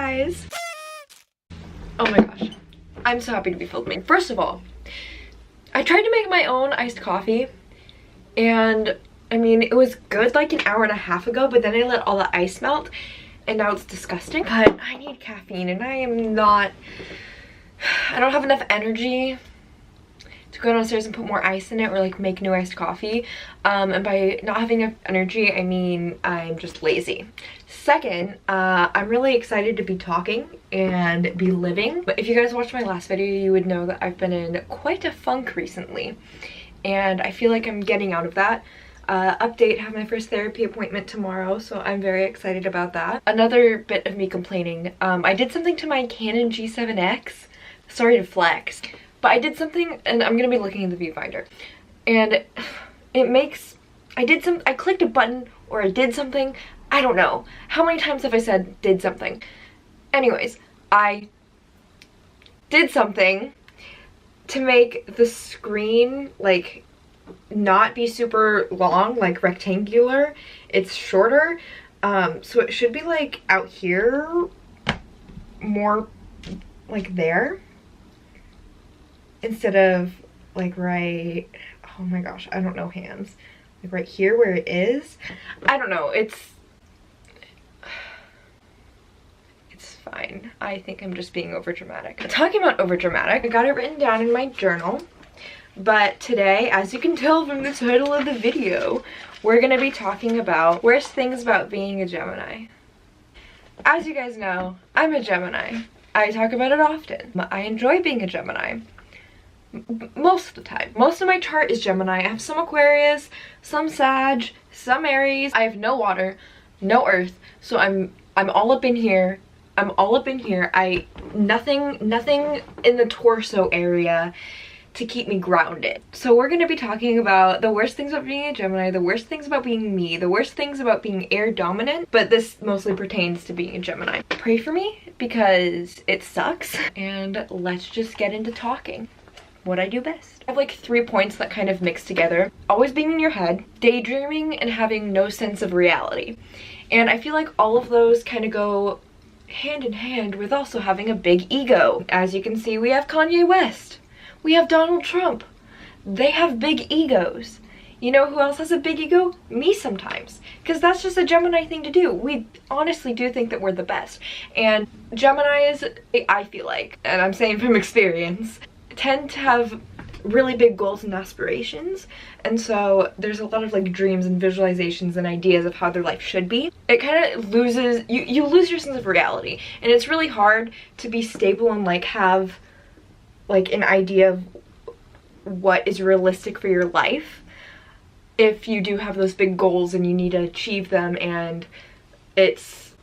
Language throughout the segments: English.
guys! Oh my gosh, I'm so happy to be filming. First of all, I tried to make my own iced coffee, and I mean, it was good like an hour and a half ago, but then I let all the ice melt, and now it's disgusting. But I need caffeine, and I don't have enough energy to go downstairs and put more ice in it or like make new iced coffee. And by not having enough energy, I mean I'm just lazy. Second, I'm really excited to be talking and be living. But if you guys watched my last video, you would know that I've been in quite a funk recently, and I feel like I'm getting out of that. Update, have my first therapy appointment tomorrow, so I'm very excited about that. Another bit of me complaining, I did something to my Canon G7X. Sorry to flex, but I did something, and I'm gonna be looking in the viewfinder, and I clicked a button or I did something. I don't know. How many times have I said did something? Anyways, I did something to make the screen like not be super long, like rectangular. It's shorter, so it should be like out here, more like there, instead of like right, oh my gosh, I don't know hands, like right here where it is. I don't know, it's fine. I think I'm just being over dramatic. Talking about over dramatic, I got it written down in my journal. But today, as you can tell from the title of the video, we're gonna be talking about worst things about being a Gemini. As you guys know, I'm a Gemini. I talk about it often. I enjoy being a Gemini. Most of the time. Most of my chart is Gemini. I have some Aquarius, some Sag, some Aries. I have no water, no earth, so I'm all up in here. I'm all up in here. Nothing in the torso area to keep me grounded. So we're gonna be talking about the worst things about being a Gemini, the worst things about being me, the worst things about being air dominant, but this mostly pertains to being a Gemini. Pray for me because it sucks, and let's just get into talking. What I do best. I have like 3 points that kind of mix together. Always being in your head, daydreaming, and having no sense of reality. And I feel like all of those kind of go hand in hand with also having a big ego. As you can see, we have Kanye West. We have Donald Trump. They have big egos. You know who else has a big ego? Me sometimes. Because that's just a Gemini thing to do. We honestly do think that we're the best. And Geminis, I feel like, and I'm saying from experience, tend to have really big goals and aspirations. And so there's a lot of like dreams and visualizations and ideas of how their life should be. It kind of loses, you lose your sense of reality. And it's really hard to be stable and like have like an idea of what is realistic for your life if you do have those big goals and you need to achieve them, and it's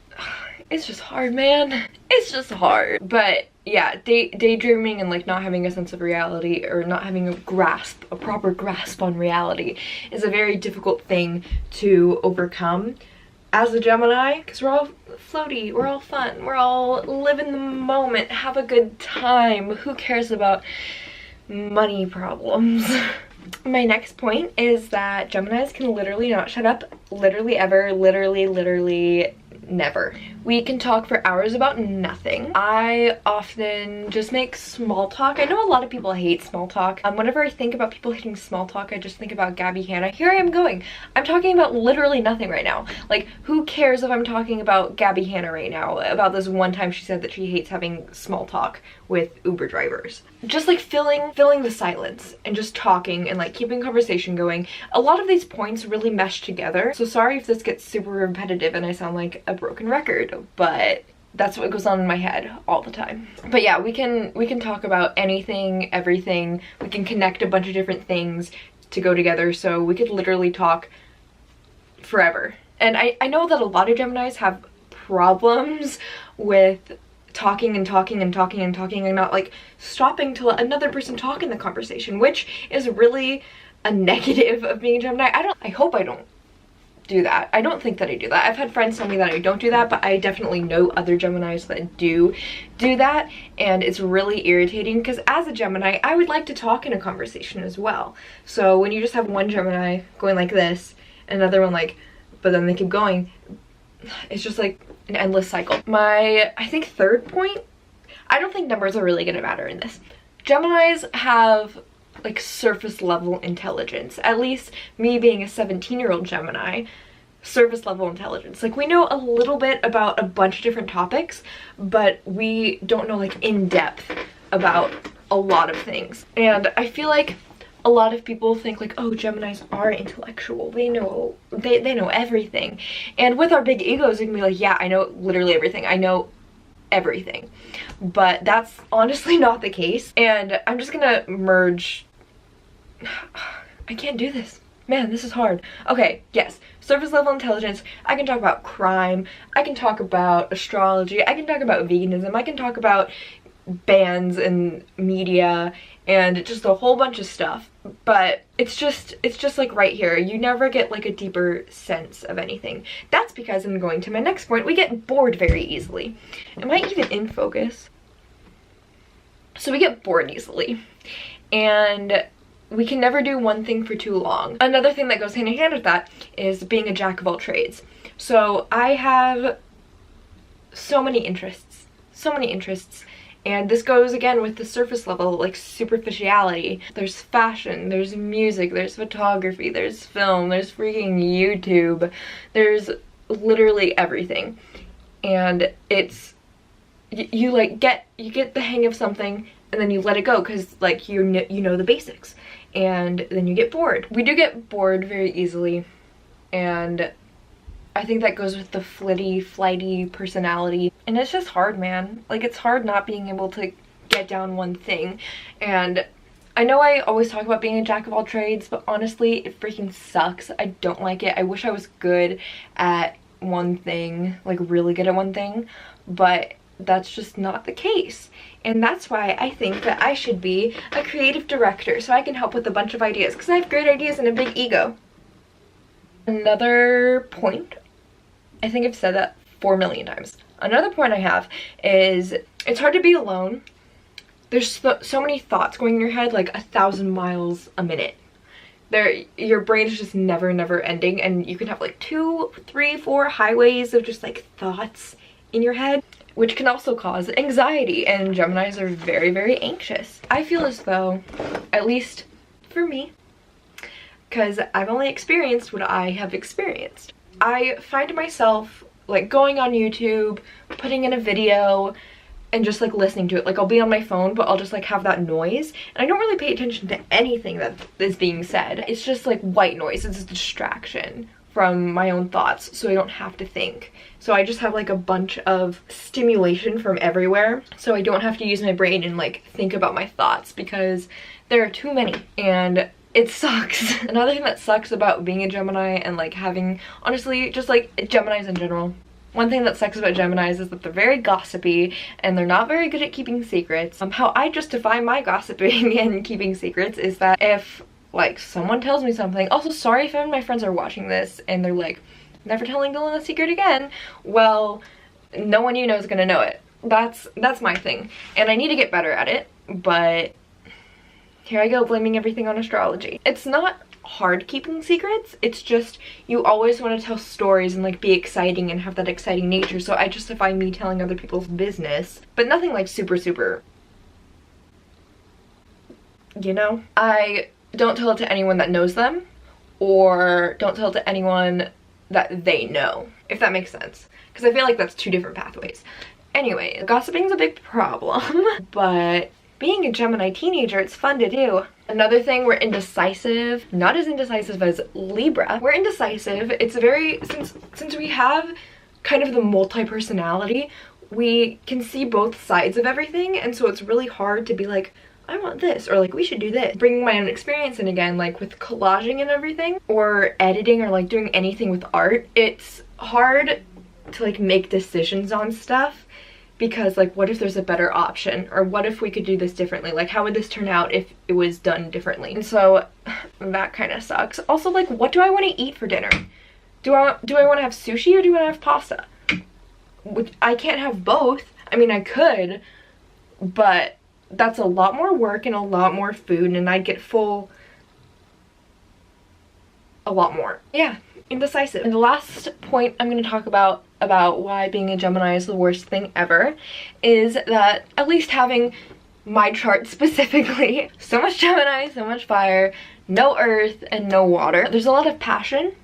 just hard, man. It's just hard. But yeah, daydreaming and like not having a sense of reality, or not having a proper grasp on reality, is a very difficult thing to overcome as a Gemini, because we're all floaty, we're all fun, we're all live in the moment, have a good time. Who cares about money problems? My next point is that Geminis can literally not shut up, literally ever, literally never. We can talk for hours about nothing. I often just make small talk. I know a lot of people hate small talk. Whenever I think about people hating small talk, I just think about Gabby Hanna. Here I am going. I'm talking about literally nothing right now. Like, who cares if I'm talking about Gabby Hanna right now, about this one time she said that she hates having small talk with Uber drivers. Just like filling the silence and just talking and like keeping conversation going. A lot of these points really mesh together. So sorry if this gets super repetitive and I sound like a broken record, but that's what goes on in my head all the time. But yeah, we can talk about anything, everything. We can connect a bunch of different things to go together, so we could literally talk forever. And I know that a lot of Geminis have problems with talking and not like stopping to let another person talk in the conversation, which is really a negative of being a Gemini. I hope I don't do that. I don't think that I do that. I've had friends tell me that I don't do that, but I definitely know other Geminis that do that, and it's really irritating because as a Gemini, I would like to talk in a conversation as well. So when you just have one Gemini going like this, another one like, but then they keep going, it's just like an endless cycle. My, I think, third point, I don't think numbers are really gonna matter in this. Geminis have like surface level intelligence. At least me being a 17-year-old Gemini, surface level intelligence. Like, we know a little bit about a bunch of different topics, but we don't know like in depth about a lot of things. And I feel like a lot of people think like, oh, Geminis are intellectual. They know everything. And with our big egos, we can be like, yeah, I know literally everything. I know everything. But that's honestly not the case. And I'm just gonna merge. I can't do this. Man, this is hard. Okay, yes, surface level intelligence. I can talk about crime. I can talk about astrology. I can talk about veganism. I can talk about bands and media and just a whole bunch of stuff. But it's just like right here. You never get like a deeper sense of anything. That's because, I'm going to my next point, we get bored very easily. Am I even in focus? So we get bored easily. And we can never do one thing for too long. Another thing that goes hand in hand with that is being a jack of all trades. So I have so many interests, and this goes again with the surface level, like superficiality. There's fashion, there's music, there's photography, there's film, there's freaking YouTube, there's literally everything. And it's, you get the hang of something and then you let it go because like you know the basics, and then you get bored. We do get bored very easily, and I think that goes with the flighty personality. And it's just hard, man. Like, it's hard not being able to get down one thing. And I know I always talk about being a jack of all trades, but honestly, it freaking sucks. I don't like it. I wish I was good at one thing, like really good at one thing, but that's just not the case. And that's why I think that I should be a creative director, so I can help with a bunch of ideas, because I have great ideas and a big ego. Another point, I think I've said that 4 million times. Another point I have is it's hard to be alone. There's so many thoughts going in your head, like 1,000 miles a minute. Your brain is just never ending, and you can have like 2, 3, 4 highways of just like thoughts in your head, which can also cause anxiety, and Geminis are very anxious. I feel as though, at least for me, because I've only experienced what I have experienced, I find myself like going on YouTube, putting in a video, and just like listening to it. Like, I'll be on my phone, but I'll just like have that noise, and I don't really pay attention to anything that is being said. It's just like white noise. It's a distraction from my own thoughts, so I don't have to think. So I just have like a bunch of stimulation from everywhere, so I don't have to use my brain and like think about my thoughts, because there are too many, and it sucks. Another thing that sucks about being a Gemini and like having, honestly, just like Geminis in general, one thing that sucks about Geminis is that they're very gossipy and they're not very good at keeping secrets. How I justify my gossiping and keeping secrets is that if like someone tells me something, also sorry if any of my friends are watching this and they're like, never telling Dylan a secret again, well, no one you know is gonna know it. That's my thing, and I need to get better at it, but here I go blaming everything on astrology. It's not hard keeping secrets, it's just you always want to tell stories and like be exciting and have that exciting nature, so I justify me telling other people's business, but nothing like super, you know? I don't tell it to anyone that knows them, or don't tell it to anyone that they know, if that makes sense, because I feel like that's 2 different pathways. Anyway, gossiping's a big problem, but being a Gemini teenager, it's fun to do. Another thing, we're indecisive. Not as indecisive as Libra. We're indecisive. It's very, since we have kind of the multi-personality, we can see both sides of everything, and so it's really hard to be like, I want this, or like we should do this. Bringing my own experience in again, like with collaging and everything, or editing, or like doing anything with art, it's hard to like make decisions on stuff, because like what if there's a better option, or what if we could do this differently, like how would this turn out if it was done differently? And so that kind of sucks. Also, like, what do I want to eat for dinner? Do I want to have sushi, or do I want to have pasta? Which I can't have both. I mean, I could, but that's a lot more work and a lot more food, and I'd get full a lot more. Yeah, indecisive. And the last point I'm going to talk about about why being a Gemini is the worst thing ever is that, at least having my chart specifically, so much Gemini, so much fire, no earth, and no water. There's a lot of passion,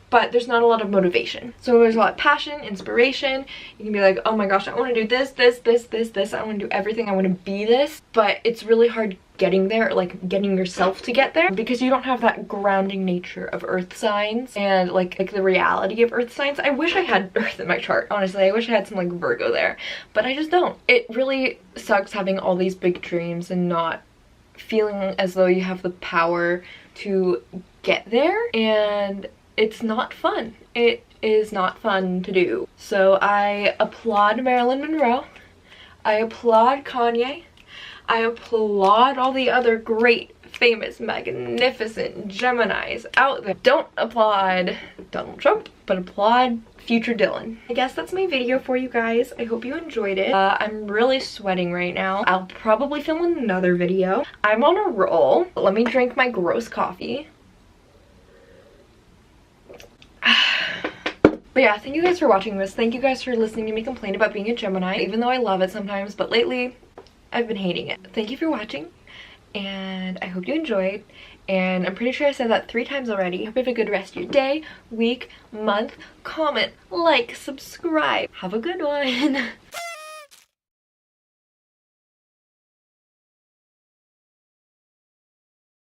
but there's not a lot of motivation. So there's a lot of passion, inspiration. You can be like, oh my gosh, I want to do this, this, this, this, this. I want to do everything. I want to be this. But it's really hard getting there, like getting yourself to get there, because you don't have that grounding nature of earth signs and like the reality of earth signs. I wish I had earth in my chart, honestly. I wish I had some like Virgo there, but I just don't. It really sucks having all these big dreams and not feeling as though you have the power to get there, and it's not fun. It is not fun to do. So I applaud Marilyn Monroe. I applaud Kanye. I applaud all the other great, famous, magnificent Geminis out there. Don't applaud Donald Trump, but applaud future Dylan. I guess that's my video for you guys. I hope you enjoyed it. I'm really sweating right now. I'll probably film another video. I'm on a roll. Let me drink my gross coffee. But yeah, thank you guys for watching this. Thank you guys for listening to me complain about being a Gemini, even though I love it sometimes, but lately I've been hating it. Thank you for watching, and I hope you enjoyed. And I'm pretty sure I said that 3 times already. Hope you have a good rest of your day, week, month. Comment, like, subscribe. Have a good one.